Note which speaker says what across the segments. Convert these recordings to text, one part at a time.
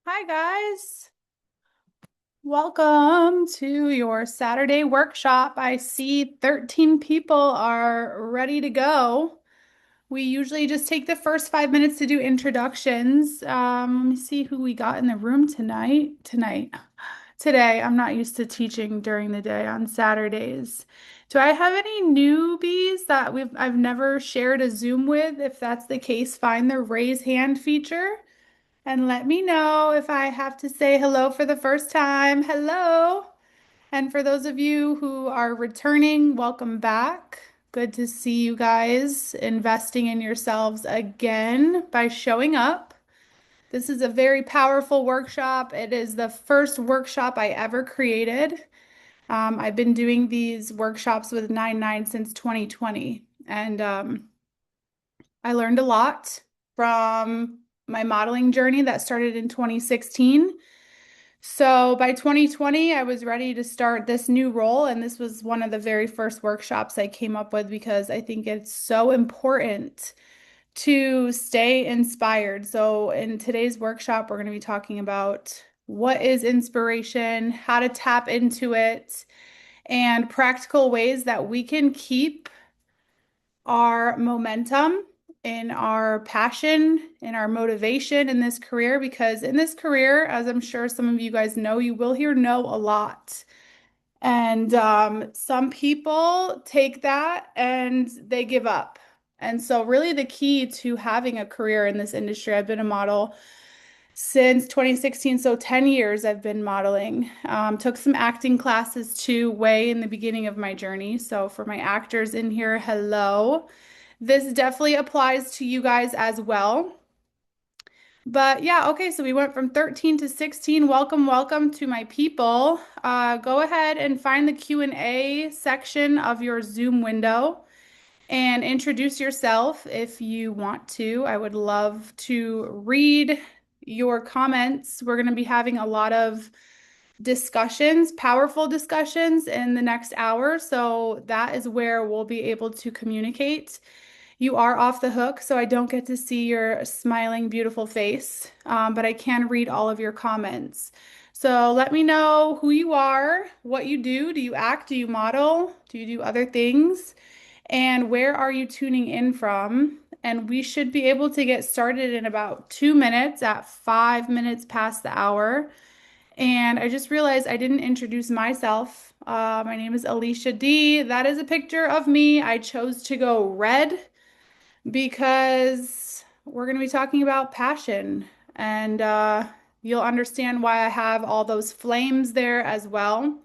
Speaker 1: Hi, guys. Welcome to your Saturday workshop. I see 13 people are ready to go. We usually just take the first 5 minutes to do introductions. Let me see who we got in the room today. I'm not used to teaching during the day on Saturdays. Do I have any newbies that I've never shared a Zoom with? If that's the case, find the raise hand feature. And let me know if I have to say hello for the first time. Hello. And for those of you who are returning, welcome back. Good to see you guys investing in yourselves again by showing up. This is a very powerful workshop. It is the first workshop I ever created. I've been doing these workshops with 99 since 2020, and I learned a lot from my modeling journey that started in 2016. So by 2020, I was ready to start this new role, and this was one of the very first workshops I came up with because I think it's so important to stay inspired. So in today's workshop, we're going to be talking about what is inspiration, how to tap into it, and practical ways that we can keep our momentum, in our passion, in our motivation in this career. Because in this career, as I'm sure some of you guys know, you will hear no a lot. And some people take that and they give up. And so, really, the key to having a career in this industry, I've been a model since 2016, so 10 years I've been modeling. Took some acting classes too, way in the beginning of my journey. So, for my actors in here, hello. This definitely applies to you guys as well. But yeah, okay, so we went from 13 to 16. Welcome, welcome to my people. Go ahead and find the Q&A section of your Zoom window and introduce yourself if you want to. I would love to read your comments. We're going to be having a lot of discussions, powerful discussions in the next hour. So that is where we'll be able to communicate. You are off the hook, so I don't get to see your smiling, beautiful face, but I can read all of your comments. So let me know who you are, what you do. Do you act? Do you model? Do you do other things? And where are you tuning in from? And we should be able to get started in about 2 minutes at 5 minutes past the hour. And I just realized I didn't introduce myself. My name is Alecia D. That is a picture of me. I chose to go red because we're going to be talking about passion, and you'll understand why I have all those flames there as well.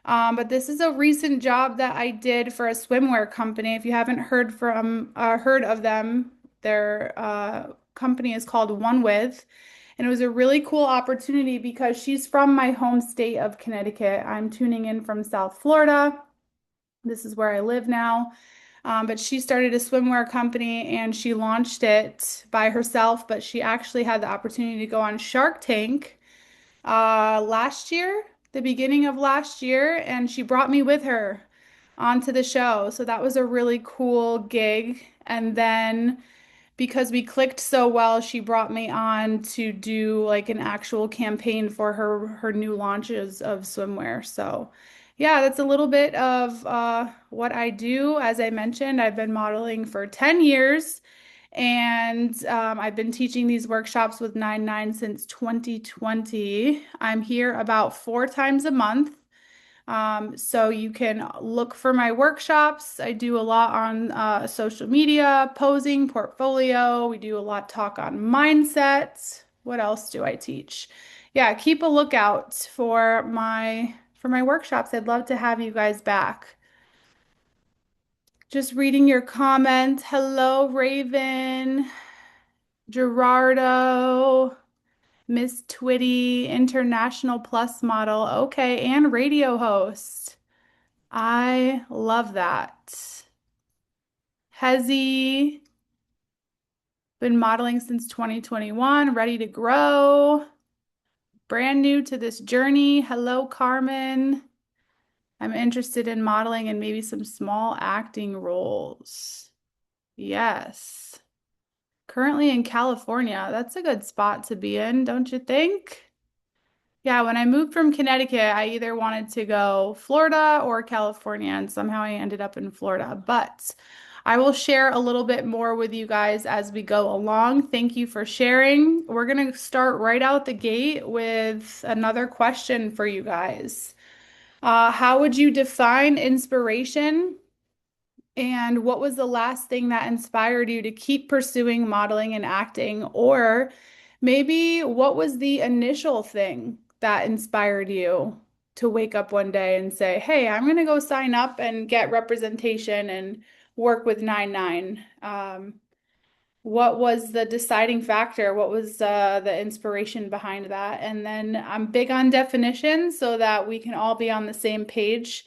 Speaker 1: But this is a recent job that I did for a swimwear company. If you haven't heard of them, their company is called One With, and it was a really cool opportunity because she's from my home state of Connecticut. I'm tuning in from South Florida. This is where I live now. But she started a swimwear company and she launched it by herself, but she actually had the opportunity to go on Shark Tank last year, the beginning of last year, and she brought me with her onto the show. So that was a really cool gig. And then because we clicked so well, she brought me on to do like an actual campaign for her new launches of swimwear. So yeah, that's a little bit of what I do. As I mentioned, I've been modeling for 10 years, and I've been teaching these workshops with 99 since 2020. I'm here about 4 times a month. So you can look for my workshops. I do a lot on social media, posing, portfolio. We do a lot talk on mindset. What else do I teach? Yeah, keep a lookout for my workshops. I'd love to have you guys back. Just reading your comment. Hello, Raven, Gerardo, Miss Twitty, International Plus model. Okay, and radio host. I love that. Hezzy, been modeling since 2021, ready to grow. Brand new to this journey. Hello, Carmen. I'm interested in modeling and maybe some small acting roles. Yes. Currently in California. That's a good spot to be in, don't you think? Yeah, when I moved from Connecticut, I either wanted to go Florida or California, and somehow I ended up in Florida. But I will share a little bit more with you guys as we go along. Thank you for sharing. We're going to start right out the gate with another question for you guys. How would you define inspiration? And what was the last thing that inspired you to keep pursuing modeling and acting? Or maybe what was the initial thing that inspired you to wake up one day and say, hey, I'm going to go sign up and get representation and work with 99? What was the deciding factor? What was the inspiration behind that? And then I'm big on definitions so that we can all be on the same page.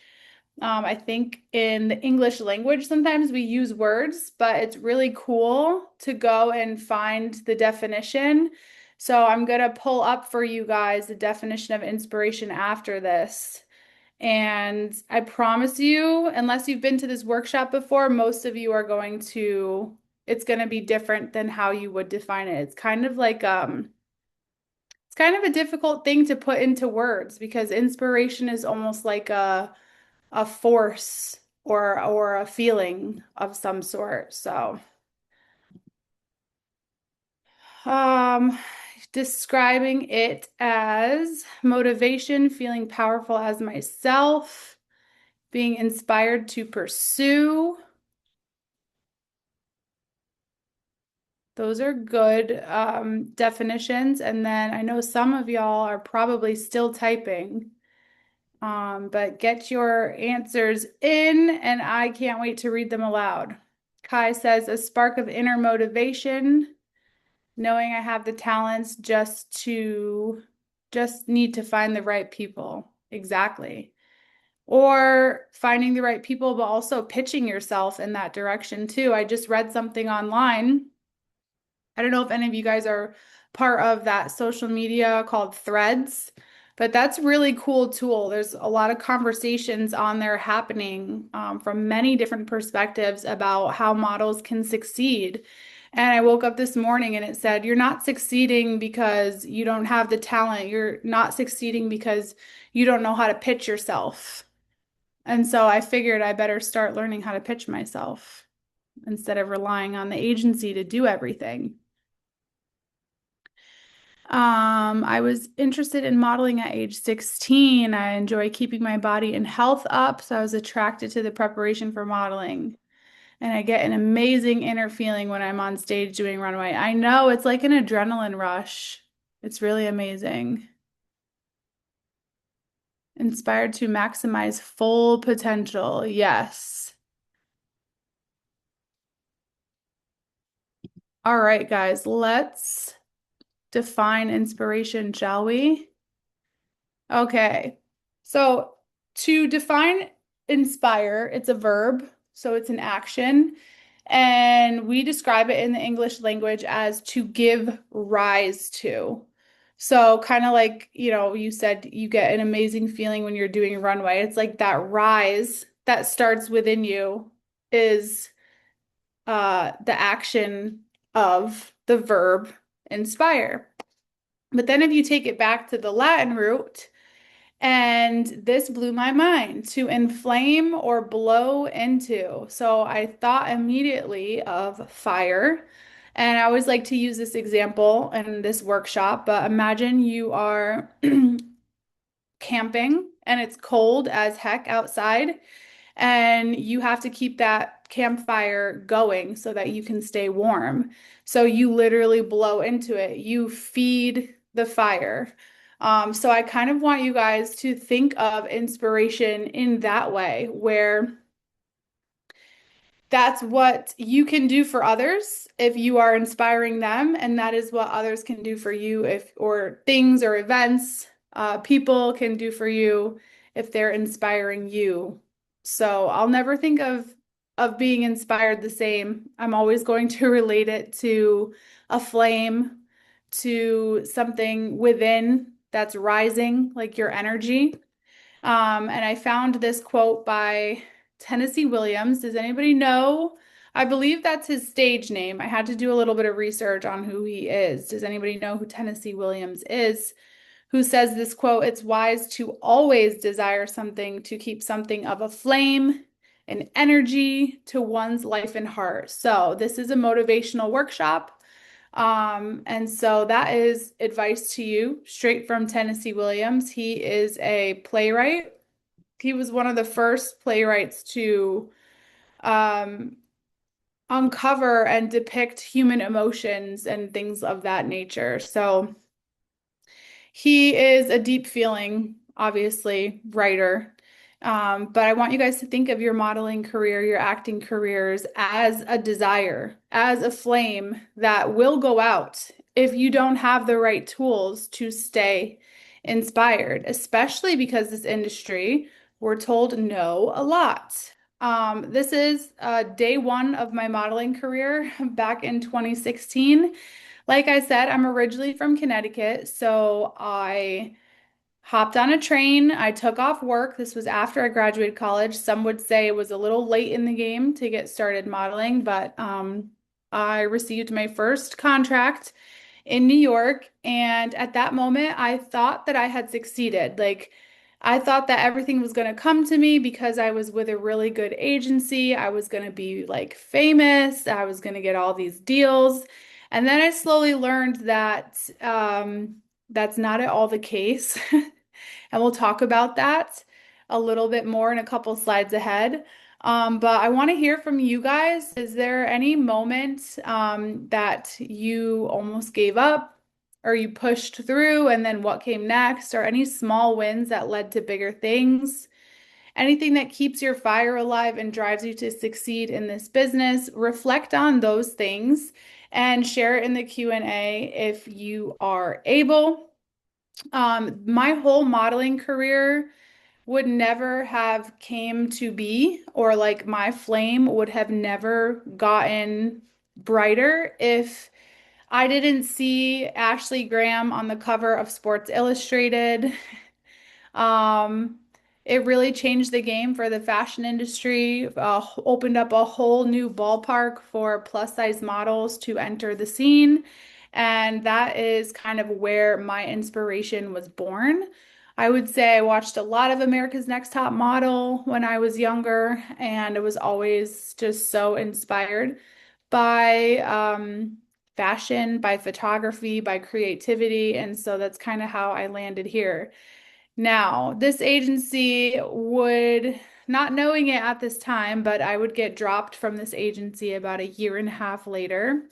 Speaker 1: I think in the English language, sometimes we use words, but it's really cool to go and find the definition. So I'm going to pull up for you guys the definition of inspiration after this. And I promise you, unless you've been to this workshop before, most of you are going to, it's going to be different than how you would define it. It's kind of like, it's kind of a difficult thing to put into words because inspiration is almost like a force or a feeling of some sort. So, um, describing it as motivation, feeling powerful as myself, being inspired to pursue. Those are good definitions. And then I know some of y'all are probably still typing. But get your answers in, and I can't wait to read them aloud. Kai says, a spark of inner motivation, knowing I have the talents just need to find the right people. Exactly. Or finding the right people, but also pitching yourself in that direction too. I just read something online. I don't know if any of you guys are part of that social media called Threads, but that's a really cool tool. There's a lot of conversations on there happening from many different perspectives about how models can succeed. And I woke up this morning and it said, you're not succeeding because you don't have the talent. You're not succeeding because you don't know how to pitch yourself. And so I figured I better start learning how to pitch myself instead of relying on the agency to do everything. I was interested in modeling at age 16. I enjoy keeping my body and health up, so I was attracted to the preparation for modeling. And I get an amazing inner feeling when I'm on stage doing runway. I know it's like an adrenaline rush. It's really amazing. Inspired to maximize full potential. Yes. All right, guys, let's define inspiration, shall we? Okay. So to define inspire, it's a verb, so it's an action. And we describe it in the English language as to give rise to. So kind of like, you said you get an amazing feeling when you're doing runway. It's like that rise that starts within you is the action of the verb inspire. But then if you take it back to the Latin root, and this blew my mind, to inflame or blow into. So I thought immediately of fire. And I always like to use this example in this workshop, but imagine you are camping and it's cold as heck outside, and you have to keep that campfire going so that you can stay warm. So you literally blow into it, you feed the fire. So I kind of want you guys to think of inspiration in that way, where that's what you can do for others if you are inspiring them, and that is what others can do for you if, or things or events, people can do for you if they're inspiring you. So I'll never think of being inspired the same. I'm always going to relate it to a flame, to something within that's rising, like your energy. And I found this quote by Tennessee Williams. Does anybody know I believe that's his stage name. I had to do a little bit of research on who he is. Does anybody know who Tennessee Williams is? Who says this quote, "It's wise to always desire something, to keep something of a flame, an energy to one's life and heart." So, this is a motivational workshop. And so that is advice to you straight from Tennessee Williams. He is a playwright. He was one of the first playwrights to um, uncover and depict human emotions and things of that nature. So he is a deep feeling, obviously, writer. But I want you guys to think of your modeling career, your acting careers as a desire, as a flame that will go out if you don't have the right tools to stay inspired, especially because this industry, we're told no a lot. This is day one of my modeling career back in 2016. Like I said, I'm originally from Connecticut, so I hopped on a train. I took off work. This was after I graduated college. Some would say it was a little late in the game to get started modeling, but I received my first contract in New York. And at that moment, I thought that I had succeeded. Like, I thought that everything was going to come to me because I was with a really good agency. I was going to be like famous. I was going to get all these deals. And then I slowly learned that that's not at all the case. And we'll talk about that a little bit more in a couple slides ahead. But I want to hear from you guys. Is there any moment that you almost gave up or you pushed through and then what came next, or any small wins that led to bigger things? Anything that keeps your fire alive and drives you to succeed in this business? Reflect on those things and share it in the Q&A if you are able. My whole modeling career would never have came to be, or like my flame would have never gotten brighter if I didn't see Ashley Graham on the cover of Sports Illustrated. Um, it really changed the game for the fashion industry, opened up a whole new ballpark for plus size models to enter the scene. And that is kind of where my inspiration was born. I would say I watched a lot of America's Next Top Model when I was younger, and it was always just so inspired by fashion, by photography, by creativity. And so that's kind of how I landed here. Now, this agency would, not knowing it at this time, but I would get dropped from this agency about a year and a half later.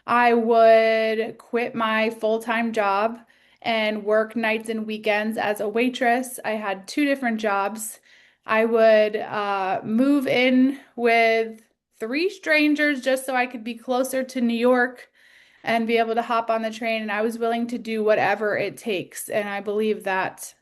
Speaker 1: I would quit my full-time job and work nights and weekends as a waitress. I had two different jobs. I would move in with three strangers just so I could be closer to New York and be able to hop on the train. And I was willing to do whatever it takes. And I believe that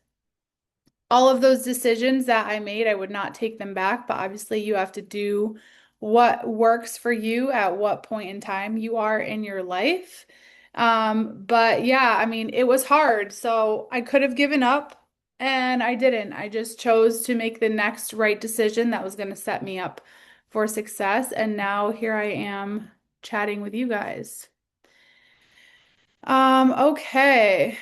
Speaker 1: all of those decisions that I made, I would not take them back, but obviously you have to do what works for you at what point in time you are in your life. But yeah, I mean, it was hard. So I could have given up and I didn't. I just chose to make the next right decision that was going to set me up for success. And now here I am chatting with you guys. Okay.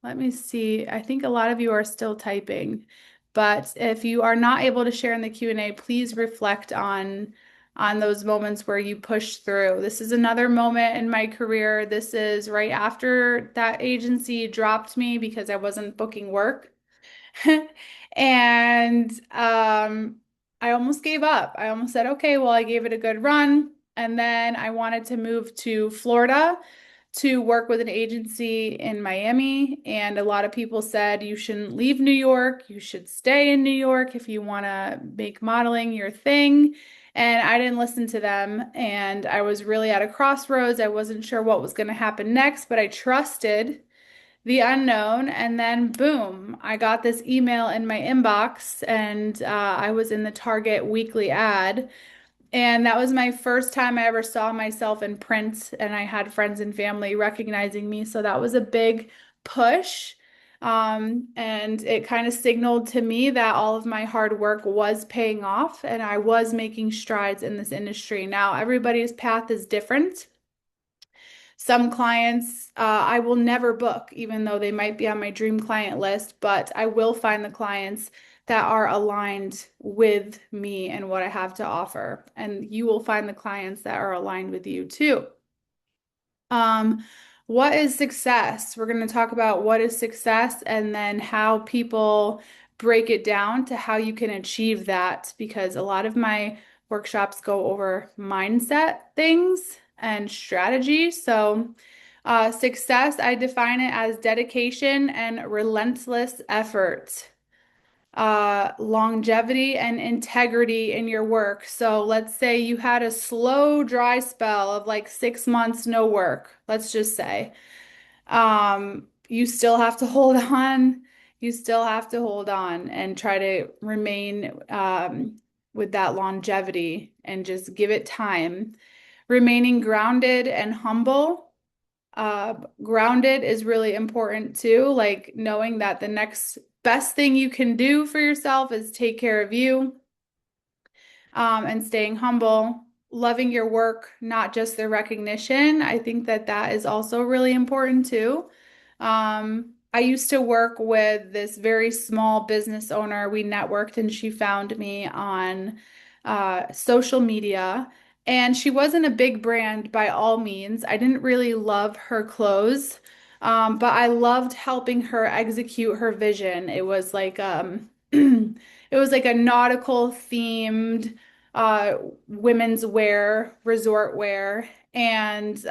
Speaker 1: Let me see. I think a lot of you are still typing, but if you are not able to share in the Q&A, please reflect on those moments where you push through. This is another moment in my career. This is right after that agency dropped me because I wasn't booking work. And I almost gave up. I almost said, okay, well, I gave it a good run. And then I wanted to move to Florida to work with an agency in Miami. And a lot of people said you shouldn't leave New York. You should stay in New York if you want to make modeling your thing. And I didn't listen to them. And I was really at a crossroads. I wasn't sure what was going to happen next, but I trusted the unknown. And then, boom, I got this email in my inbox, and I was in the Target weekly ad. And that was my first time I ever saw myself in print, and I had friends and family recognizing me. So that was a big push. And it kind of signaled to me that all of my hard work was paying off and I was making strides in this industry. Now, everybody's path is different. Some clients I will never book, even though they might be on my dream client list, but I will find the clients that are aligned with me and what I have to offer. And you will find the clients that are aligned with you too. Um, what is success? We're going to talk about what is success and then how people break it down to how you can achieve that because a lot of my workshops go over mindset things and strategy. So, success, I define it as dedication and relentless effort, longevity and integrity in your work. So let's say you had a slow, dry spell of like 6 months, no work, let's just say. You still have to hold on. You still have to hold on and try to remain with that longevity and just give it time. Remaining grounded and humble. Grounded is really important too, like knowing that the next best thing you can do for yourself is take care of you, and staying humble, loving your work, not just the recognition. I think that that is also really important too. I used to work with this very small business owner. We networked and she found me on social media. And she wasn't a big brand by all means. I didn't really love her clothes, but I loved helping her execute her vision. It was like it was like a nautical themed uh, women's wear, resort wear, and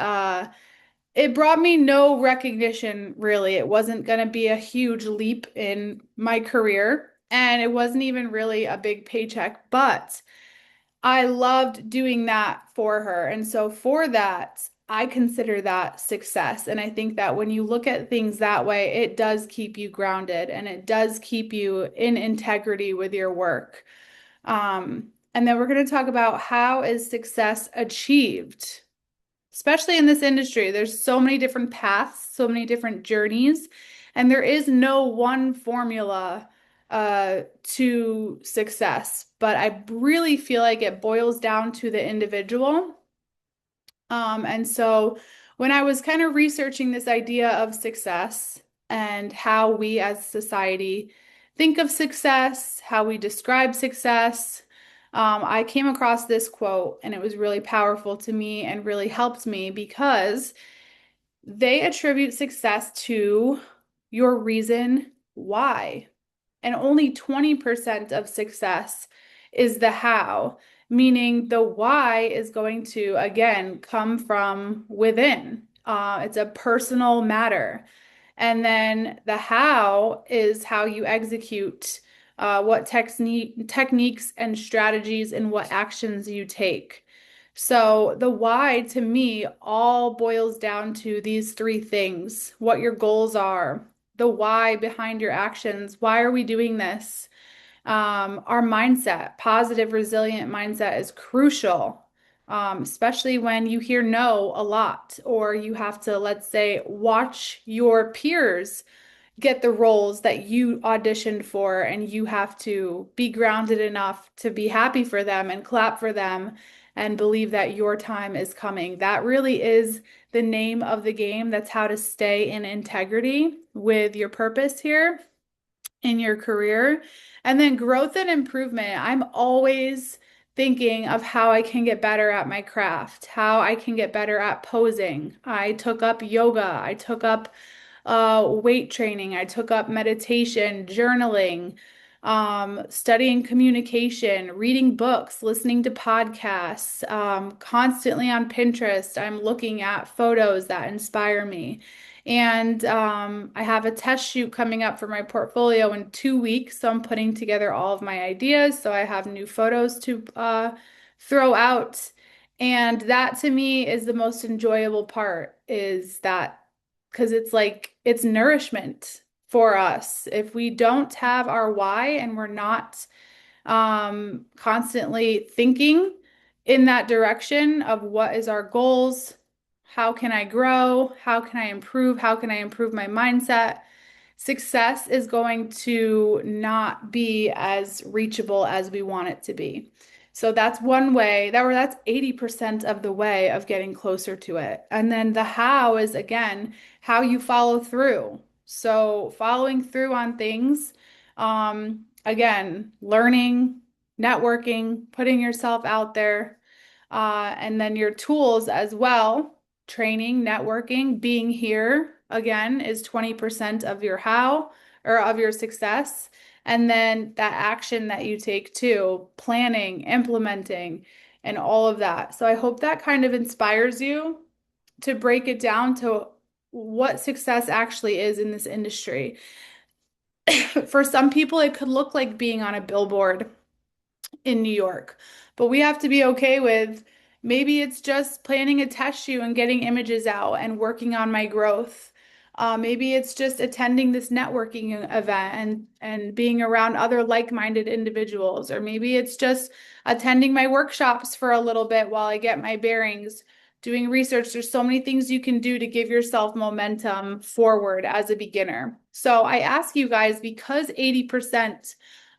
Speaker 1: it brought me no recognition, really. It wasn't going to be a huge leap in my career, and it wasn't even really a big paycheck, but I loved doing that for her. And so, for that, I consider that success. And I think that when you look at things that way, it does keep you grounded and it does keep you in integrity with your work. And then we're going to talk about how is success achieved, especially in this industry. There's so many different paths, so many different journeys, and there is no one formula to success. But I really feel like it boils down to the individual. And so when I was kind of researching this idea of success and how we as society think of success, how we describe success, I came across this quote and it was really powerful to me and really helped me because they attribute success to your reason why. And only 20% of success is the how, meaning the why is going to, again, come from within. It's a personal matter. And then the how is how you execute, what techniques and strategies and what actions you take. So the why to me all boils down to these three things: what your goals are, the why behind your actions. Why are we doing this? Our mindset, positive, resilient mindset is crucial, especially when you hear no a lot, or you have to, let's say, watch your peers get the roles that you auditioned for, and you have to be grounded enough to be happy for them and clap for them and believe that your time is coming. That really is the name of the game. That's how to stay in integrity with your purpose here in your career. And then growth and improvement. I'm always thinking of how I can get better at my craft, how I can get better at posing. I took up yoga, I took up weight training, I took up meditation, journaling, studying communication, reading books, listening to podcasts, constantly on Pinterest. I'm looking at photos that inspire me. And I have a test shoot coming up for my portfolio in 2 weeks. So I'm putting together all of my ideas. So I have new photos to throw out. And that to me is the most enjoyable part, is that because it's like it's nourishment for us. If we don't have our why and we're not constantly thinking in that direction of what is our goals, how can I grow, how can I improve my mindset, success is going to not be as reachable as we want it to be. So that's one way that's 80% of the way of getting closer to it. And then the how is again how you follow through. So following through on things, again, learning, networking, putting yourself out there, and then your tools as well, training, networking, being here again is 20% of your how or of your success. And then that action that you take too, planning, implementing, and all of that. So I hope that kind of inspires you to break it down to what success actually is in this industry. For some people, it could look like being on a billboard in New York. But we have to be okay with maybe it's just planning a test shoot and getting images out and working on my growth. Maybe it's just attending this networking event and being around other like-minded individuals. Or maybe it's just attending my workshops for a little bit while I get my bearings, doing research. There's so many things you can do to give yourself momentum forward as a beginner. So I ask you guys, because 80%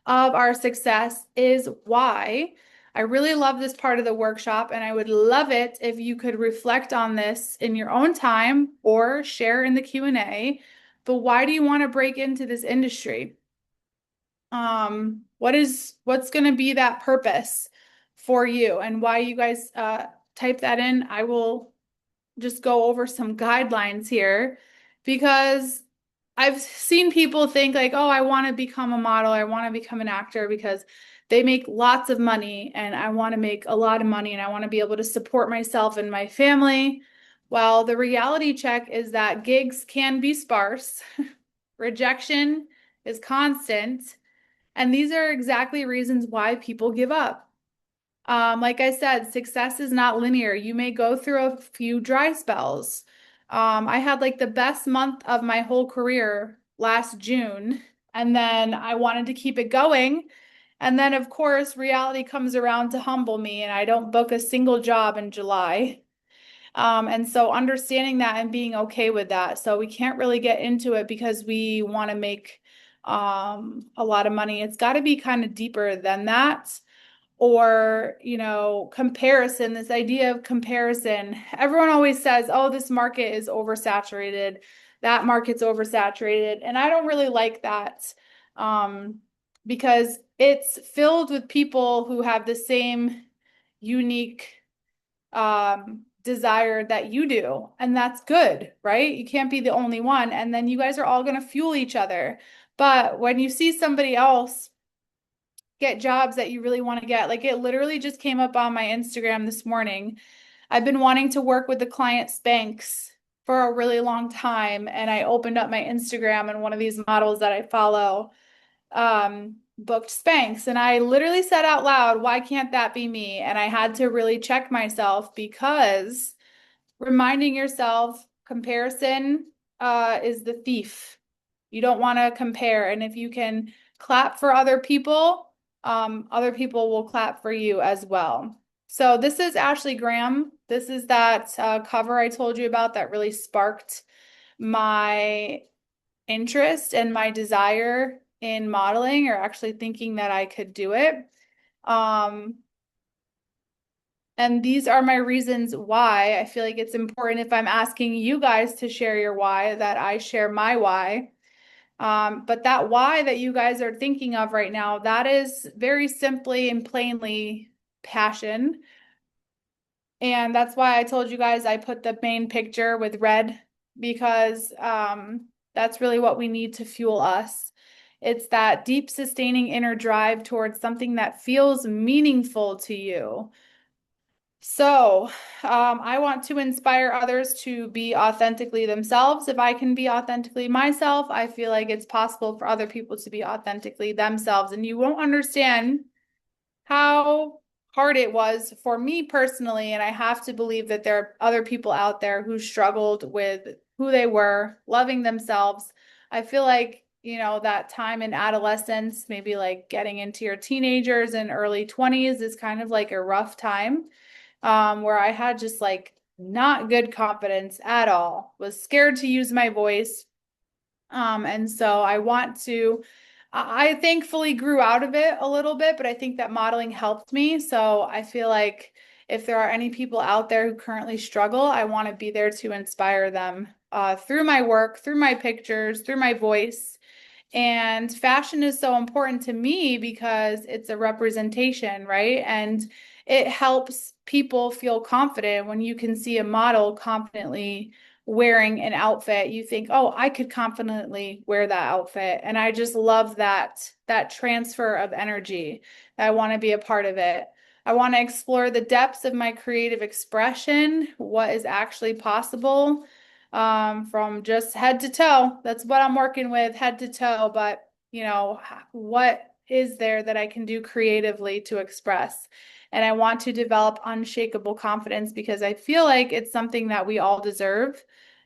Speaker 1: of our success is why. I really love this part of the workshop, and I would love it if you could reflect on this in your own time or share in the Q&A. But why do you want to break into this industry? What's going to be that purpose for you and why you guys type that in? I will just go over some guidelines here because I've seen people think like, oh, I want to become a model, I want to become an actor because they make lots of money and I want to make a lot of money and I want to be able to support myself and my family. Well, the reality check is that gigs can be sparse, rejection is constant, and these are exactly reasons why people give up. Like I said, success is not linear. You may go through a few dry spells. I had like the best month of my whole career last June, and then I wanted to keep it going. And then, of course, reality comes around to humble me, and I don't book a single job in July. And so understanding that and being okay with that. So we can't really get into it because we want to make a lot of money. It's got to be kind of deeper than that, or comparison, this idea of comparison. Everyone always says, oh, this market is oversaturated, that market's oversaturated, and I don't really like that, because it's filled with people who have the same unique desire that you do, and that's good, right? You can't be the only one, and then you guys are all going to fuel each other. But when you see somebody else get jobs that you really want to get. Like it literally just came up on my Instagram this morning. I've been wanting to work with the client Spanx for a really long time. And I opened up my Instagram and one of these models that I follow booked Spanx. And I literally said out loud, why can't that be me? And I had to really check myself because reminding yourself comparison is the thief. You don't want to compare. And if you can clap for other people will clap for you as well. So this is Ashley Graham. This is that cover I told you about that really sparked my interest and my desire in modeling, or actually thinking that I could do it. Um, and these are my reasons why I feel like it's important, if I'm asking you guys to share your why, that I share my why. But that why that you guys are thinking of right now, that is very simply and plainly passion. And that's why I told you guys I put the main picture with red, because that's really what we need to fuel us. It's that deep, sustaining inner drive towards something that feels meaningful to you. So, I want to inspire others to be authentically themselves. If I can be authentically myself, I feel like it's possible for other people to be authentically themselves. And you won't understand how hard it was for me personally. And I have to believe that there are other people out there who struggled with who they were, loving themselves. I feel like, that time in adolescence, maybe like getting into your teenagers and early 20s is kind of like a rough time, where I had just like not good confidence at all, was scared to use my voice. And so I want to, I thankfully grew out of it a little bit, but I think that modeling helped me. So I feel like if there are any people out there who currently struggle, I want to be there to inspire them through my work, through my pictures, through my voice. And fashion is so important to me because it's a representation, right? And it helps people feel confident when you can see a model confidently wearing an outfit. You think, "Oh, I could confidently wear that outfit." And I just love that transfer of energy. I want to be a part of it. I want to explore the depths of my creative expression, what is actually possible from just head to toe. That's what I'm working with, head to toe. But, what is there that I can do creatively to express? And I want to develop unshakable confidence because I feel like it's something that we all deserve.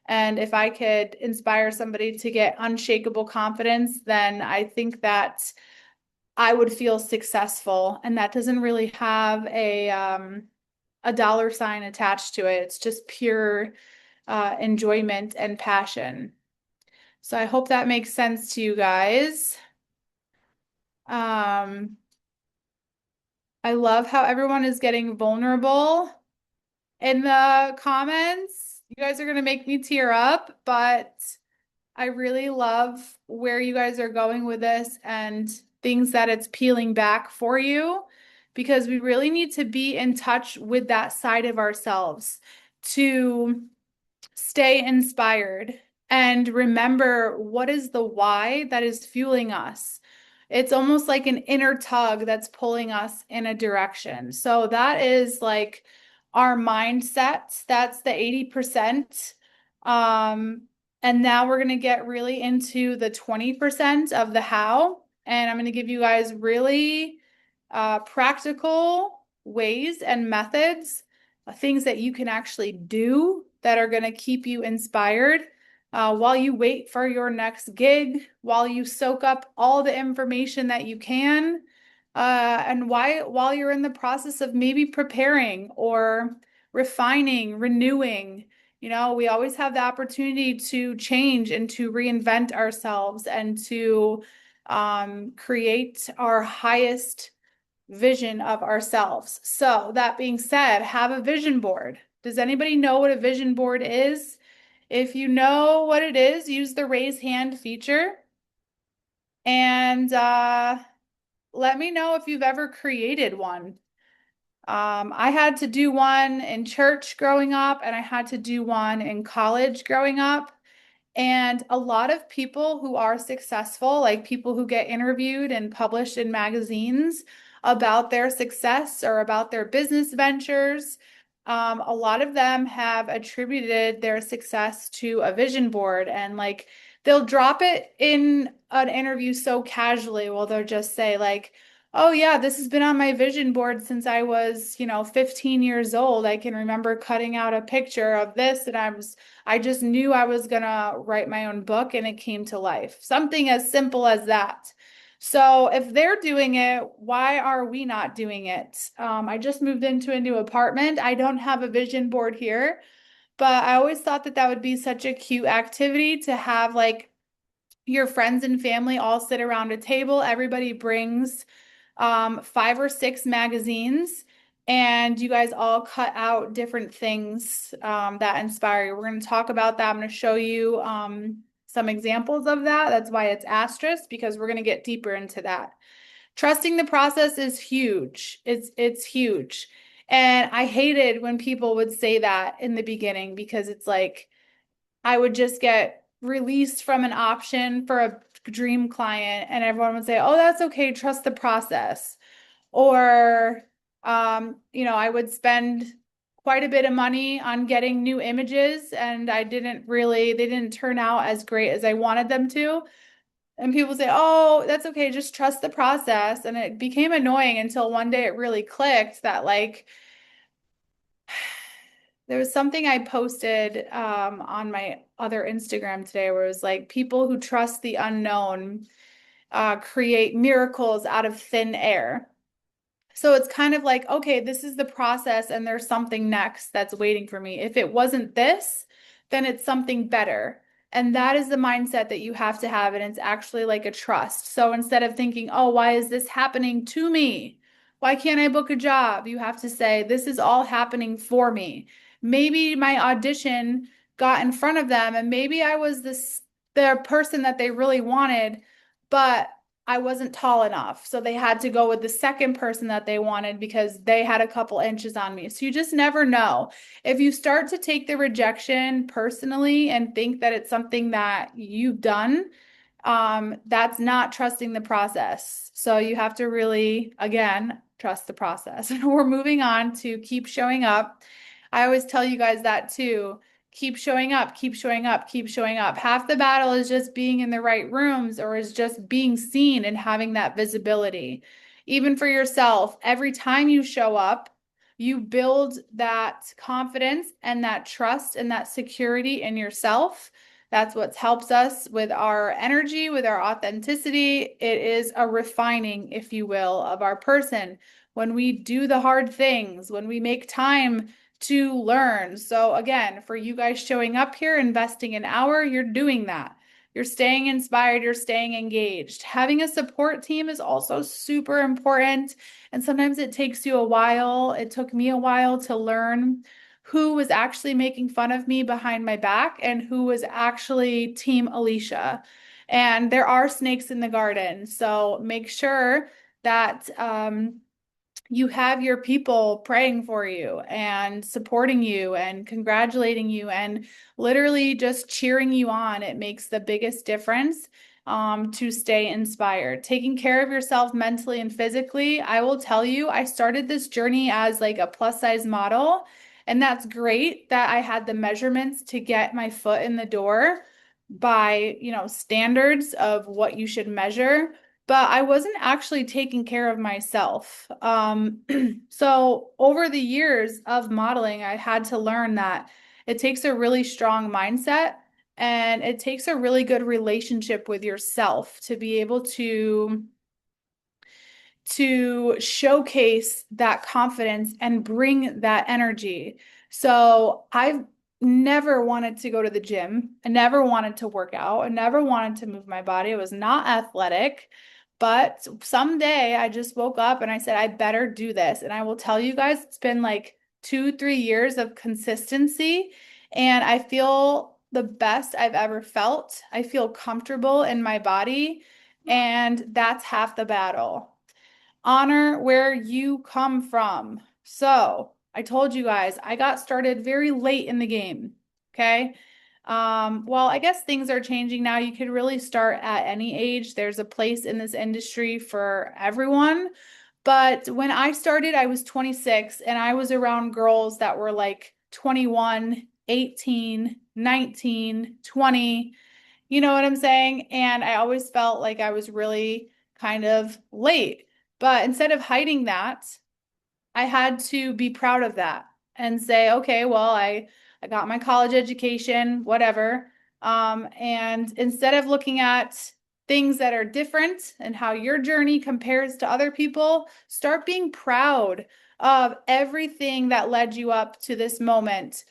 Speaker 1: And if I could inspire somebody to get unshakable confidence, then I think that I would feel successful. And that doesn't really have a dollar sign attached to it. It's just pure enjoyment and passion. So I hope that makes sense to you guys. Um, I love how everyone is getting vulnerable in the comments. You guys are going to make me tear up, but I really love where you guys are going with this and things that it's peeling back for you because we really need to be in touch with that side of ourselves to stay inspired and remember what is the why that is fueling us. It's almost like an inner tug that's pulling us in a direction. So that is like our mindset. That's the 80%. Um, and now we're going to get really into the 20% of the how. And I'm going to give you guys really practical ways and methods, things that you can actually do that are going to keep you inspired while you wait for your next gig, while you soak up all the information that you can, and while you're in the process of maybe preparing or refining, renewing. We always have the opportunity to change and to reinvent ourselves and to create our highest vision of ourselves. So, that being said, have a vision board. Does anybody know what a vision board is? If you know what it is, use the raise hand feature and let me know if you've ever created one. I had to do one in church growing up, and I had to do one in college growing up. And a lot of people who are successful, like people who get interviewed and published in magazines about their success or about their business ventures, a lot of them have attributed their success to a vision board. And like they'll drop it in an interview so casually, well, they'll just say, like, "Oh yeah, this has been on my vision board since I was, 15 years old. I can remember cutting out a picture of this and I just knew I was gonna write my own book and it came to life." Something as simple as that. So if they're doing it, why are we not doing it? I just moved into a new apartment. I don't have a vision board here, but I always thought that that would be such a cute activity to have like your friends and family all sit around a table. Everybody brings 5 or 6 magazines, and you guys all cut out different things that inspire you. We're going to talk about that. I'm going to show you some examples of that. That's why it's asterisk, because we're going to get deeper into that. Trusting the process is huge. It's huge. And I hated when people would say that in the beginning because it's like I would just get released from an option for a dream client and everyone would say, "Oh, that's okay, trust the process." Or, I would spend quite a bit of money on getting new images and they didn't turn out as great as I wanted them to. And people say, "Oh, that's okay, just trust the process." And it became annoying until one day it really clicked that like there was something I posted on my other Instagram today where it was like people who trust the unknown create miracles out of thin air. So it's kind of like, okay, this is the process and there's something next that's waiting for me. If it wasn't this, then it's something better. And that is the mindset that you have to have. And it's actually like a trust. So instead of thinking, oh, why is this happening to me? Why can't I book a job? You have to say, this is all happening for me. Maybe my audition got in front of them and maybe I was the person that they really wanted, but I wasn't tall enough. So they had to go with the second person that they wanted because they had a couple inches on me. So you just never know. If you start to take the rejection personally and think that it's something that you've done, that's not trusting the process. So you have to really, again, trust the process. We're moving on to keep showing up. I always tell you guys that too. Keep showing up, keep showing up, keep showing up. Half the battle is just being in the right rooms or is just being seen and having that visibility. Even for yourself, every time you show up, you build that confidence and that trust and that security in yourself. That's what helps us with our energy, with our authenticity. It is a refining, if you will, of our person when we do the hard things, when we make time to learn. So, again, for you guys showing up here, investing an hour, you're doing that. You're staying inspired, you're staying engaged. Having a support team is also super important. And sometimes it takes you a while. It took me a while to learn who was actually making fun of me behind my back and who was actually Team Alecia. And there are snakes in the garden. So make sure that you have your people praying for you and supporting you and congratulating you and literally just cheering you on. It makes the biggest difference to stay inspired. Taking care of yourself mentally and physically. I will tell you, I started this journey as like a plus size model, and that's great that I had the measurements to get my foot in the door by, standards of what you should measure, but I wasn't actually taking care of myself. So over the years of modeling, I had to learn that it takes a really strong mindset and it takes a really good relationship with yourself to be able to showcase that confidence and bring that energy. So I've never wanted to go to the gym. I never wanted to work out. I never wanted to move my body. I was not athletic. But someday I just woke up and I said, I better do this. And I will tell you guys, it's been like 2, 3 years of consistency. And I feel the best I've ever felt. I feel comfortable in my body. And that's half the battle. Honor where you come from. So I told you guys, I got started very late in the game. Okay. Well, I guess things are changing now. You could really start at any age. There's a place in this industry for everyone. But when I started, I was 26 and I was around girls that were like 21, 18, 19, 20. You know what I'm saying? And I always felt like I was really kind of late. But instead of hiding that, I had to be proud of that and say, okay, well, I got my college education, whatever. And instead of looking at things that are different and how your journey compares to other people, start being proud of everything that led you up to this moment,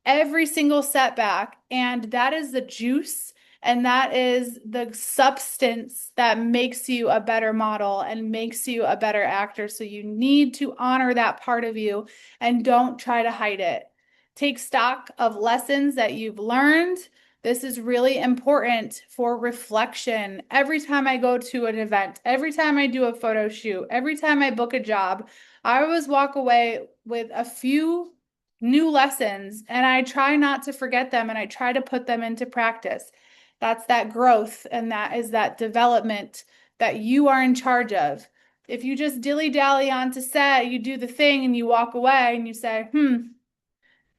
Speaker 1: every single setback. And that is the juice and that is the substance that makes you a better model and makes you a better actor. So you need to honor that part of you and don't try to hide it. Take stock of lessons that you've learned. This is really important for reflection. Every time I go to an event, every time I do a photo shoot, every time I book a job, I always walk away with a few new lessons and I try not to forget them and I try to put them into practice. That's that growth and that is that development that you are in charge of. If you just dilly-dally onto set, you do the thing and you walk away and you say,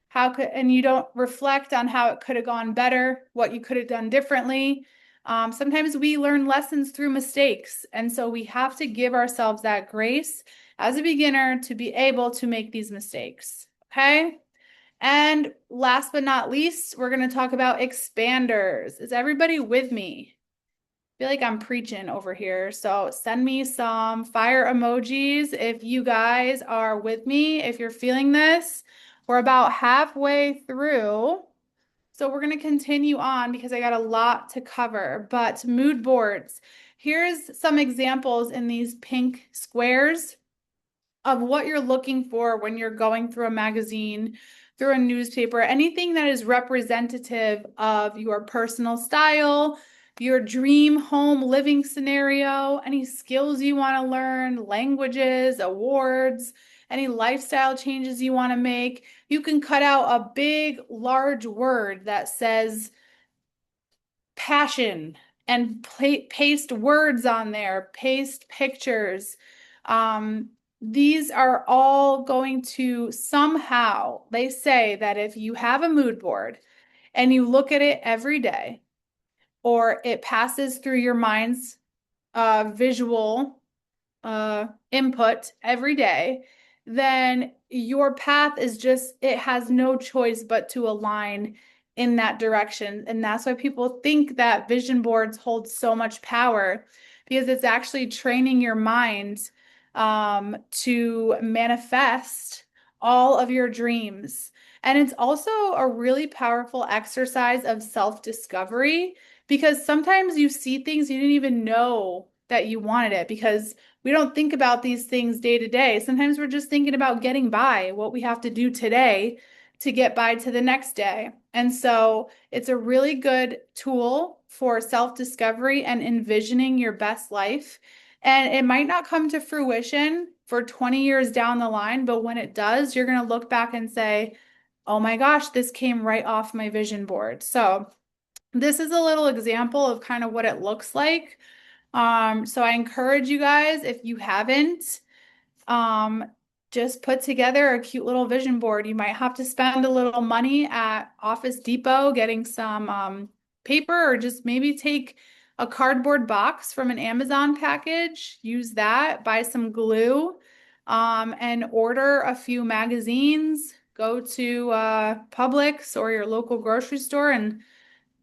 Speaker 1: how could, and you don't reflect on how it could have gone better, what you could have done differently. Sometimes we learn lessons through mistakes. And so we have to give ourselves that grace as a beginner to be able to make these mistakes. Okay. And last but not least, we're going to talk about expanders. Is everybody with me? I feel like I'm preaching over here. So send me some fire emojis if you guys are with me, if you're feeling this. We're about halfway through. So we're going to continue on because I got a lot to cover. But mood boards. Here's some examples in these pink squares of what you're looking for when you're going through a magazine, through a newspaper, anything that is representative of your personal style, your dream home living scenario, any skills you want to learn, languages, awards, any lifestyle changes you want to make. You can cut out a big, large word that says passion and paste words on there, paste pictures. Um, these are all going to somehow, they say that if you have a mood board and you look at it every day, or it passes through your mind's visual input every day, then your path is just, it has no choice but to align in that direction. And that's why people think that vision boards hold so much power because it's actually training your mind to manifest all of your dreams. And it's also a really powerful exercise of self-discovery because sometimes you see things you didn't even know that you wanted it because we don't think about these things day to day. Sometimes we're just thinking about getting by, what we have to do today to get by to the next day. And so it's a really good tool for self-discovery and envisioning your best life. And it might not come to fruition for 20 years down the line, but when it does, you're going to look back and say, oh my gosh, this came right off my vision board. So this is a little example of kind of what it looks like. So I encourage you guys, if you haven't, um, just put together a cute little vision board. You might have to spend a little money at Office Depot getting some paper, or just maybe take a cardboard box from an Amazon package, use that, buy some glue, and order a few magazines. Go to Publix or your local grocery store and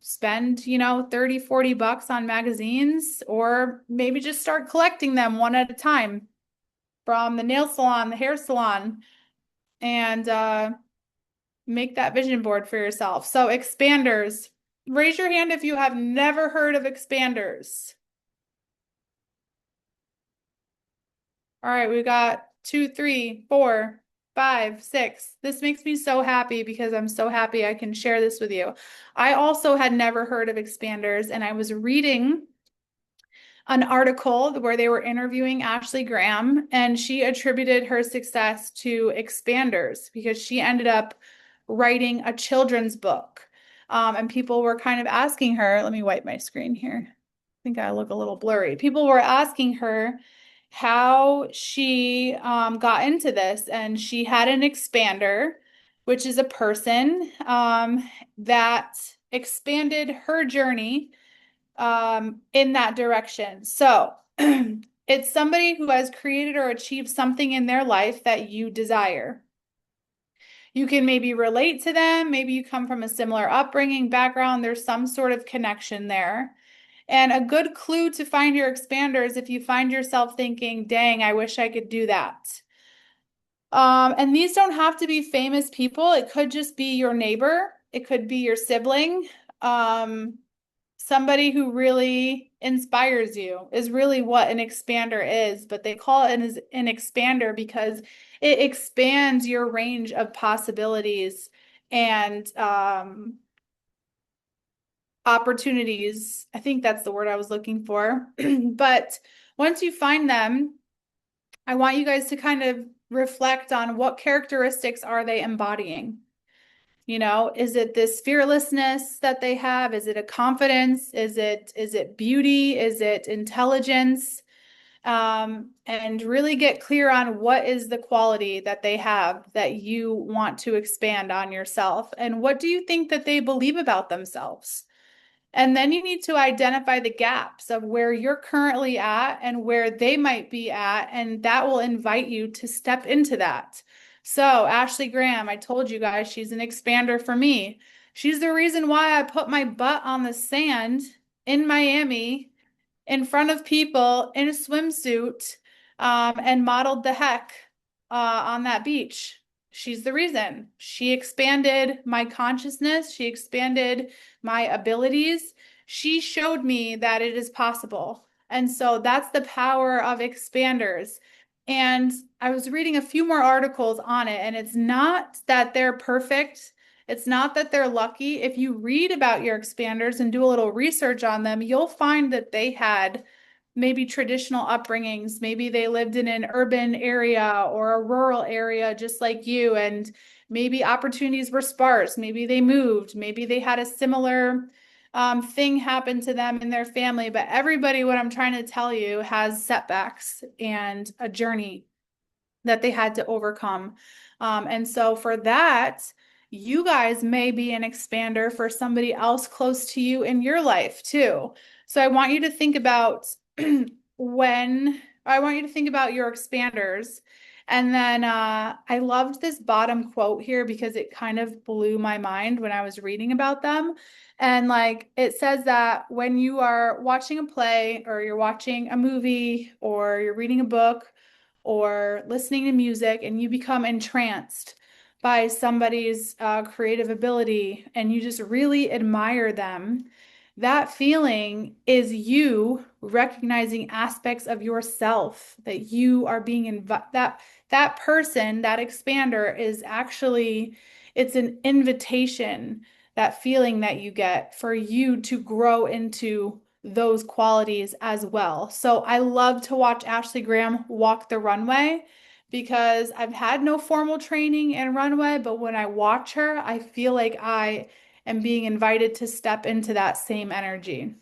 Speaker 1: spend, 30, 40 bucks on magazines, or maybe just start collecting them one at a time from the nail salon, the hair salon, and make that vision board for yourself. So, expanders, raise your hand if you have never heard of expanders. All right, we got two, three, four, five, six. This makes me so happy because I'm so happy I can share this with you. I also had never heard of expanders, and I was reading an article where they were interviewing Ashley Graham, and she attributed her success to expanders because she ended up writing a children's book. And people were kind of asking her, let me wipe my screen here. I think I look a little blurry. People were asking her how she got into this, and she had an expander, which is a person that expanded her journey in that direction. So it's somebody who has created or achieved something in their life that you desire. You can maybe relate to them. Maybe you come from a similar upbringing, background. There's some sort of connection there. And a good clue to find your expander is if you find yourself thinking, dang, I wish I could do that. And these don't have to be famous people. It could just be your neighbor. It could be your sibling. Somebody who really inspires you is really what an expander is, but they call it an expander because it expands your range of possibilities and opportunities. I think that's the word I was looking for. But once you find them, I want you guys to kind of reflect on what characteristics are they embodying. Is it this fearlessness that they have? Is it a confidence? Is it beauty? Is it intelligence? And really get clear on what is the quality that they have that you want to expand on yourself. And what do you think that they believe about themselves? And then you need to identify the gaps of where you're currently at and where they might be at, and that will invite you to step into that. So, Ashley Graham, I told you guys she's an expander for me. She's the reason why I put my butt on the sand in Miami in front of people in a swimsuit and modeled the heck on that beach. She's the reason. She expanded my consciousness, she expanded my abilities. She showed me that it is possible. And so that's the power of expanders. And I was reading a few more articles on it, and it's not that they're perfect. It's not that they're lucky. If you read about your expanders and do a little research on them, you'll find that they had maybe traditional upbringings. Maybe they lived in an urban area or a rural area, just like you, and maybe opportunities were sparse. Maybe they moved. Maybe they had a similar thing happen to them in their family. But everybody, what I'm trying to tell you, has setbacks and a journey that they had to overcome. And so for that, you guys may be an expander for somebody else close to you in your life too. So I want you to think about when I want you to think about your expanders. And then I loved this bottom quote here because it kind of blew my mind when I was reading about them. And like it says that when you are watching a play or you're watching a movie or you're reading a book, or listening to music and you become entranced by somebody's creative ability and you just really admire them, that feeling is you recognizing aspects of yourself that you are being that person, that expander is actually it's an invitation, that feeling that you get for you to grow into those qualities as well. So I love to watch Ashley Graham walk the runway because I've had no formal training in runway, but when I watch her, I feel like I am being invited to step into that same energy.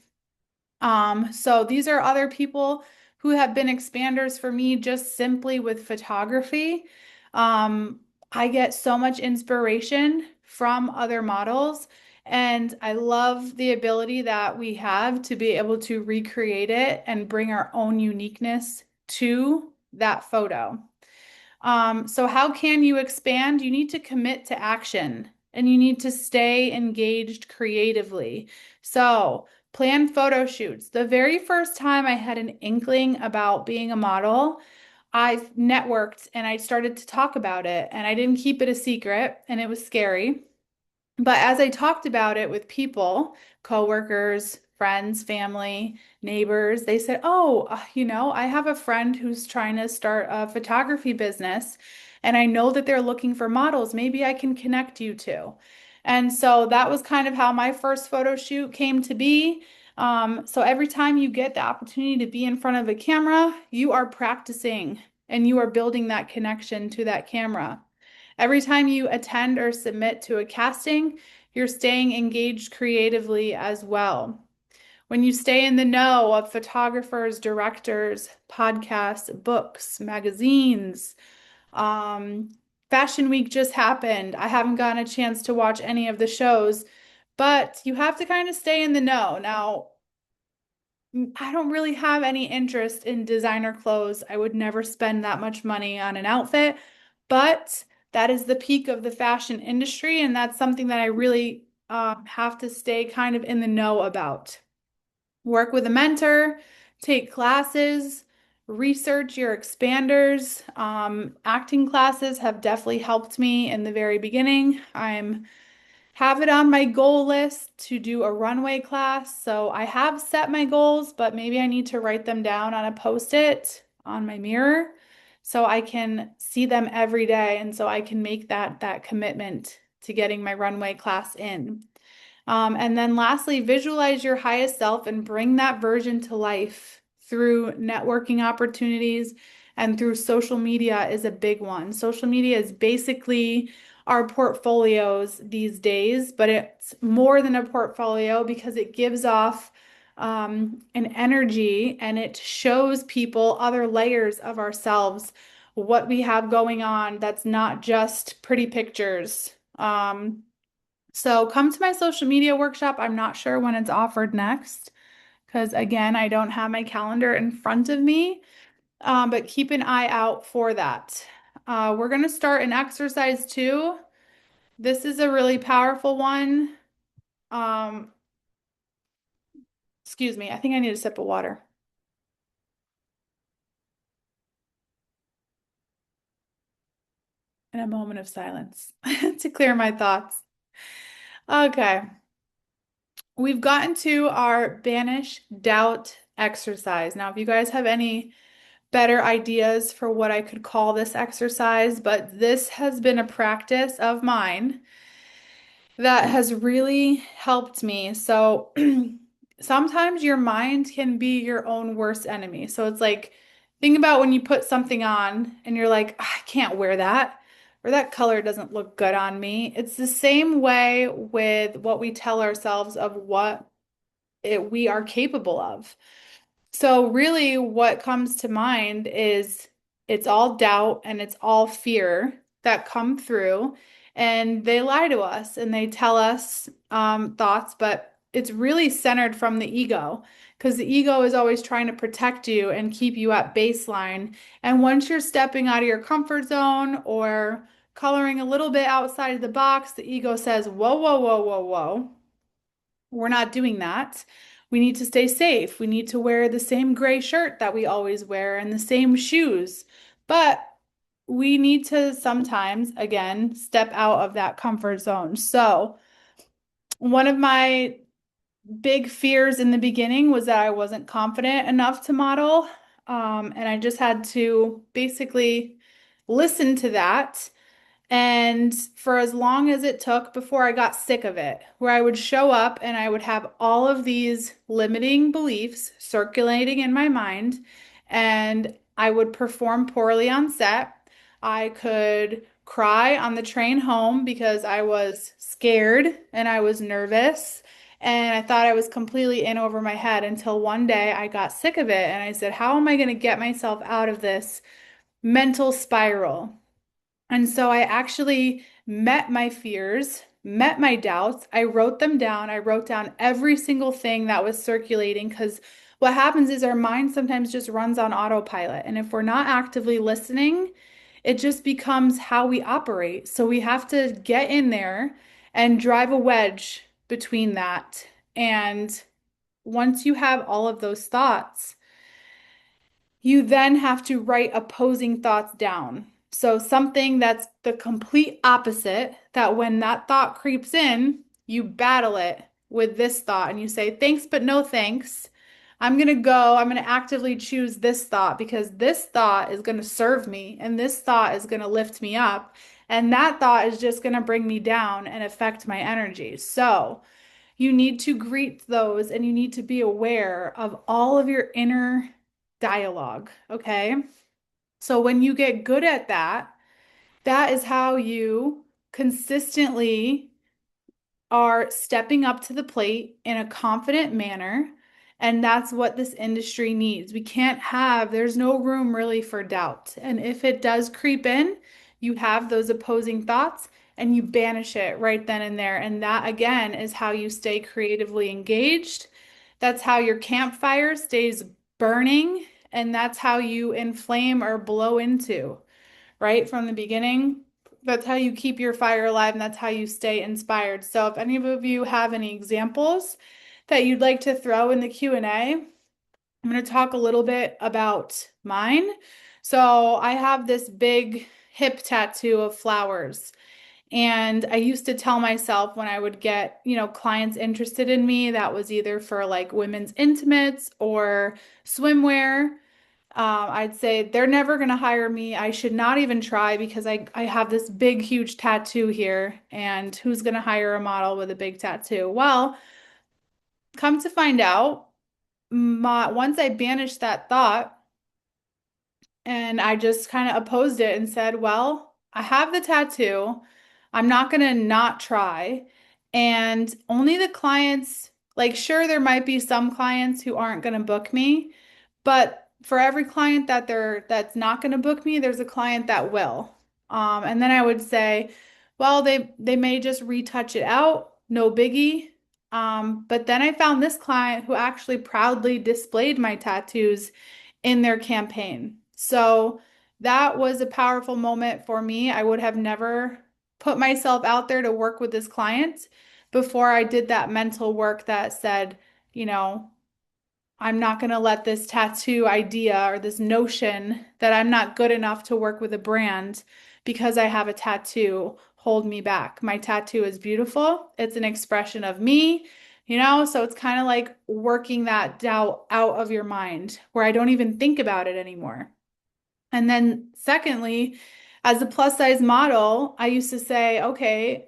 Speaker 1: So these are other people who have been expanders for me just simply with photography. Um, I get so much inspiration from other models, and I love the ability that we have to be able to recreate it and bring our own uniqueness to that photo. So how can you expand? You need to commit to action and you need to stay engaged creatively. So plan photo shoots. The very first time I had an inkling about being a model, I networked and I started to talk about it and I didn't keep it a secret and it was scary. But as I talked about it with people, coworkers, friends, family, neighbors, they said, "Oh, I have a friend who's trying to start a photography business, and I know that they're looking for models. Maybe I can connect you to." And so that was kind of how my first photo shoot came to be. So every time you get the opportunity to be in front of a camera, you are practicing and you are building that connection to that camera. Every time you attend or submit to a casting, you're staying engaged creatively as well. When you stay in the know of photographers, directors, podcasts, books, magazines, um, Fashion Week just happened. I haven't gotten a chance to watch any of the shows, but you have to kind of stay in the know. Now, I don't really have any interest in designer clothes. I would never spend that much money on an outfit, but that is the peak of the fashion industry, and that's something that I really have to stay kind of in the know about. Work with a mentor, take classes, research your expanders. Acting classes have definitely helped me in the very beginning. I'm have it on my goal list to do a runway class. So I have set my goals, but maybe I need to write them down on a post-it on my mirror so I can see them every day and so I can make that commitment to getting my runway class in. And then lastly, visualize your highest self and bring that version to life through networking opportunities and through social media is a big one. Social media is basically our portfolios these days, but it's more than a portfolio because it gives off an energy and it shows people other layers of ourselves, what we have going on that's not just pretty pictures. So come to my social media workshop. I'm not sure when it's offered next because, again, I don't have my calendar in front of me, but keep an eye out for that. We're going to start an exercise too. This is a really powerful one. Um, Excuse me, I think I need a sip of water. in a moment of silence to clear my thoughts. Okay, we've gotten to our banish doubt exercise. Now, if you guys have any better ideas for what I could call this exercise, but this has been a practice of mine that has really helped me. So sometimes your mind can be your own worst enemy. So it's like, think about when you put something on and you're like, "Ah, I can't wear that, or that color doesn't look good on me." It's the same way with what we tell ourselves of we are capable of. So really what comes to mind is it's all doubt and it's all fear that come through and they lie to us and they tell us thoughts, but it's really centered from the ego because the ego is always trying to protect you and keep you at baseline. And once you're stepping out of your comfort zone or coloring a little bit outside of the box, the ego says, whoa, whoa, whoa, whoa, whoa. We're not doing that. We need to stay safe. We need to wear the same gray shirt that we always wear and the same shoes. But we need to sometimes, again, step out of that comfort zone. So, one of my big fears in the beginning was that I wasn't confident enough to model. And I just had to basically listen to that and for as long as it took before I got sick of it, where I would show up and I would have all of these limiting beliefs circulating in my mind, and I would perform poorly on set. I could cry on the train home because I was scared and I was nervous. And I thought I was completely in over my head until one day I got sick of it and I said, how am I going to get myself out of this mental spiral? And so I actually met my fears, met my doubts. I wrote them down. I wrote down every single thing that was circulating because what happens is our mind sometimes just runs on autopilot. And if we're not actively listening, it just becomes how we operate. So we have to get in there and drive a wedge between that. And once you have all of those thoughts, you then have to write opposing thoughts down. So something that's the complete opposite, that when that thought creeps in, you battle it with this thought and you say, thanks, but no thanks. I'm going to actively choose this thought because this thought is going to serve me and this thought is going to lift me up. And that thought is just going to bring me down and affect my energy. So, you need to greet those and you need to be aware of all of your inner dialogue, okay? So when you get good at that, that is how you consistently are stepping up to the plate in a confident manner. And that's what this industry needs. There's no room really for doubt. And if it does creep in, you have those opposing thoughts and you banish it right then and there. And that, again, is how you stay creatively engaged. That's how your campfire stays burning. And that's how you inflame or blow into right from the beginning. That's how you keep your fire alive and that's how you stay inspired. So if any of you have any examples that you'd like to throw in the Q&A, I'm going to talk a little bit about mine. So I have this big hip tattoo of flowers. And I used to tell myself when I would get, clients interested in me, that was either for like women's intimates or swimwear. I'd say they're never going to hire me. I should not even try because I have this big, huge tattoo here. And who's going to hire a model with a big tattoo? Well, come to find out, once I banished that thought and I just kind of opposed it and said, well, I have the tattoo. I'm not going to not try. And only the clients, like, sure, there might be some clients who aren't going to book me. But for every client that's not going to book me, there's a client that will. And then I would say, well, they may just retouch it out, no biggie. But then I found this client who actually proudly displayed my tattoos in their campaign. So that was a powerful moment for me. I would have never put myself out there to work with this client before I did that mental work that said, you know, I'm not going to let this tattoo idea or this notion that I'm not good enough to work with a brand because I have a tattoo hold me back. My tattoo is beautiful. It's an expression of me, so it's kind of like working that doubt out of your mind where I don't even think about it anymore. And then, secondly, as a plus size model, I used to say, okay,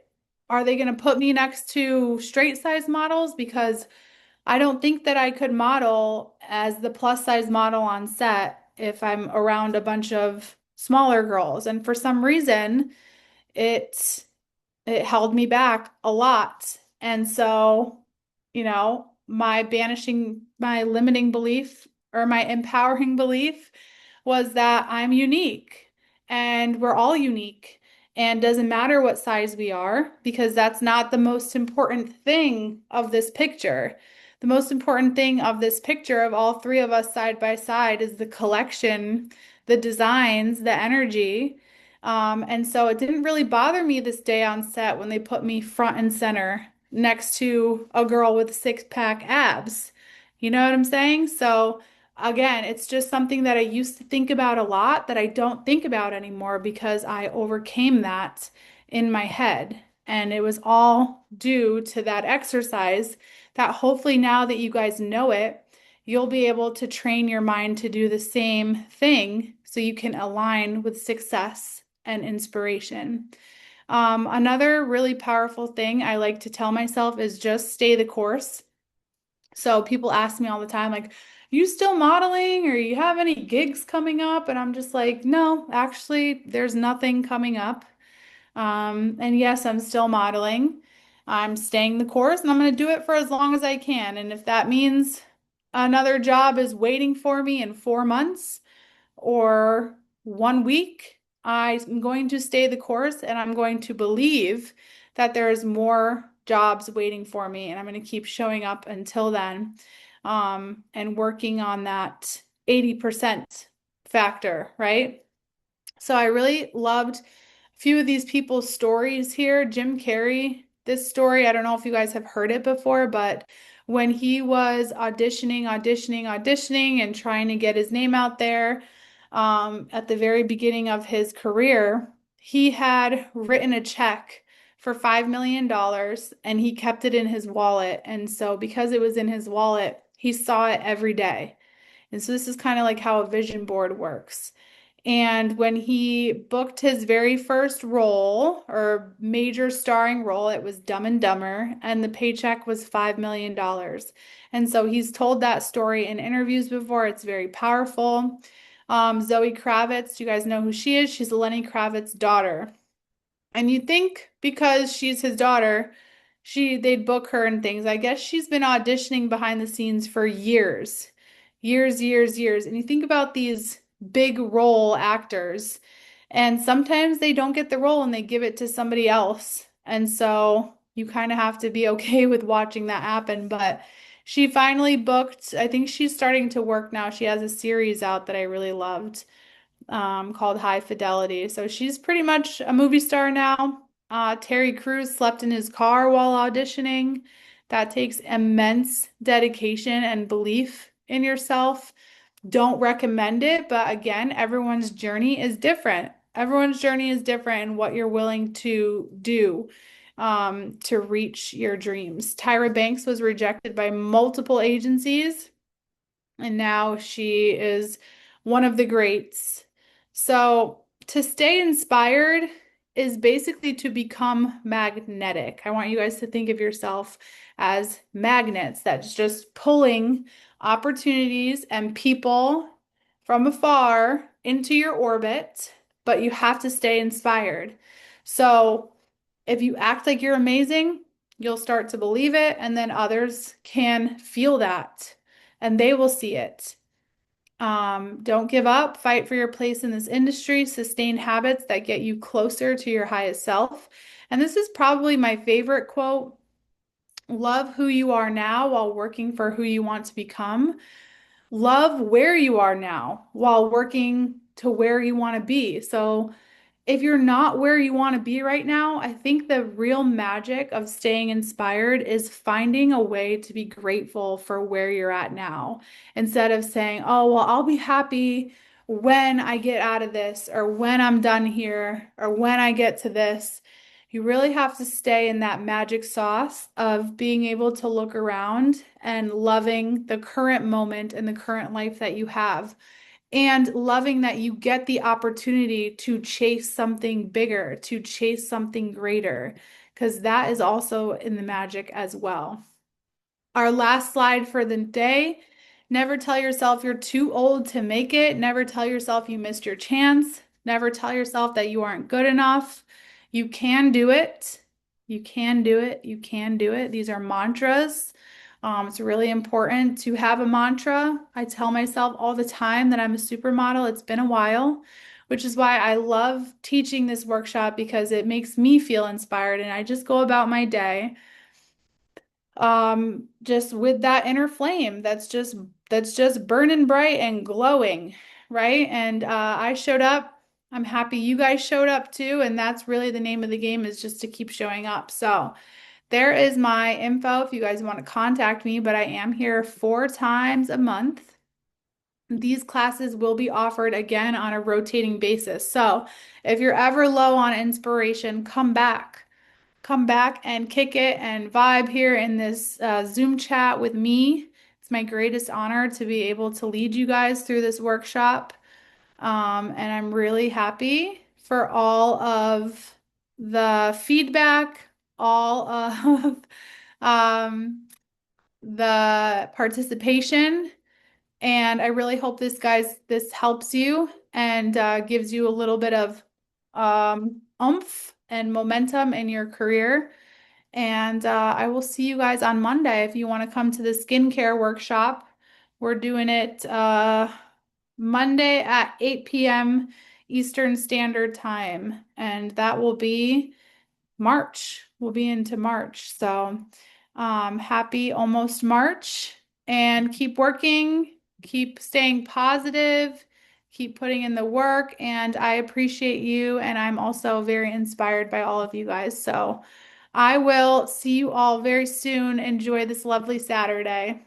Speaker 1: are they going to put me next to straight size models? Because I don't think that I could model as the plus size model on set if I'm around a bunch of smaller girls. And for some reason, it it held me back a lot. And so, my limiting belief or my empowering belief was that I'm unique and we're all unique. And doesn't matter what size we are, because that's not the most important thing of this picture. The most important thing of this picture of all three of us side by side is the collection, the designs, the energy. And so it didn't really bother me this day on set when they put me front and center next to a girl with six-pack abs. You know what I'm saying? So again, it's just something that I used to think about a lot that I don't think about anymore because I overcame that in my head. And it was all due to that exercise that hopefully now that you guys know it, you'll be able to train your mind to do the same thing so you can align with success and inspiration. Another really powerful thing I like to tell myself is just stay the course. So people ask me all the time, like, you still modeling or you have any gigs coming up? And I'm just like, no, actually, there's nothing coming up. And yes, I'm still modeling. I'm staying the course and I'm going to do it for as long as I can. And if that means another job is waiting for me in 4 months, or 1 week, I'm going to stay the course and I'm going to believe that there's more jobs waiting for me. And I'm going to keep showing up until then, and working on that 80% factor, right? So I really loved a few of these people's stories here. Jim Carrey, this story, I don't know if you guys have heard it before, but when he was auditioning, and trying to get his name out there, at the very beginning of his career, he had written a check for $5 million dollars and he kept it in his wallet. And so, because it was in his wallet, he saw it every day. And so, this is kind of like how a vision board works. And when he booked his very first role or major starring role, it was Dumb and Dumber, and the paycheck was $5 million dollars. And so he's told that story in interviews before. It's very powerful. Zoe Kravitz, do you guys know who she is? She's Lenny Kravitz's daughter. And you think because she's his daughter, they'd book her and things. I guess she's been auditioning behind the scenes for years. Years, years, years. And you think about these big role actors, and sometimes they don't get the role and they give it to somebody else. And so you kind of have to be okay with watching that happen. But she finally booked, I think she's starting to work now. She has a series out that I really loved, called High Fidelity. So she's pretty much a movie star now. Terry Crews slept in his car while auditioning. That takes immense dedication and belief in yourself. Don't recommend it, but again, everyone's journey is different. Everyone's journey is different in what you're willing to do, to reach your dreams. Tyra Banks was rejected by multiple agencies, and now she is one of the greats. So, to stay inspired is basically to become magnetic. I want you guys to think of yourself as magnets that's just pulling opportunities and people from afar into your orbit, but you have to stay inspired. So, if you act like you're amazing, you'll start to believe it, and then others can feel that and they will see it. Don't give up, fight for your place in this industry, sustain habits that get you closer to your highest self. And this is probably my favorite quote: love who you are now while working for who you want to become. Love where you are now while working to where you want to be. So, if you're not where you want to be right now, I think the real magic of staying inspired is finding a way to be grateful for where you're at now, instead of saying, oh, well, I'll be happy when I get out of this, or when I'm done here, or when I get to this. You really have to stay in that magic sauce of being able to look around and loving the current moment and the current life that you have, and loving that you get the opportunity to chase something bigger, to chase something greater, because that is also in the magic as well. Our last slide for the day. Never tell yourself you're too old to make it. Never tell yourself you missed your chance. Never tell yourself that you aren't good enough. You can do it. You can do it. You can do it. These are mantras. It's really important to have a mantra. I tell myself all the time that I'm a supermodel. It's been a while, which is why I love teaching this workshop because it makes me feel inspired and I just go about my day just with that inner flame that's just burning bright and glowing, right? And I showed up. I'm happy you guys showed up too, and that's really the name of the game, is just to keep showing up. So there is my info if you guys want to contact me, but I am here 4 times a month. These classes will be offered again on a rotating basis. So if you're ever low on inspiration, come back and kick it and vibe here in this Zoom chat with me. It's my greatest honor to be able to lead you guys through this workshop. And I'm really happy for all of the feedback, all of um, the participation. And I really hope this helps you and gives you a little bit of oomph and momentum in your career. And I will see you guys on Monday if you want to come to the skincare workshop. We're doing it Monday at 8 p.m. Eastern Standard Time, and that will be March. We'll be into March. So happy almost March, and keep working, keep staying positive, keep putting in the work. And I appreciate you. And I'm also very inspired by all of you guys. So I will see you all very soon. Enjoy this lovely Saturday.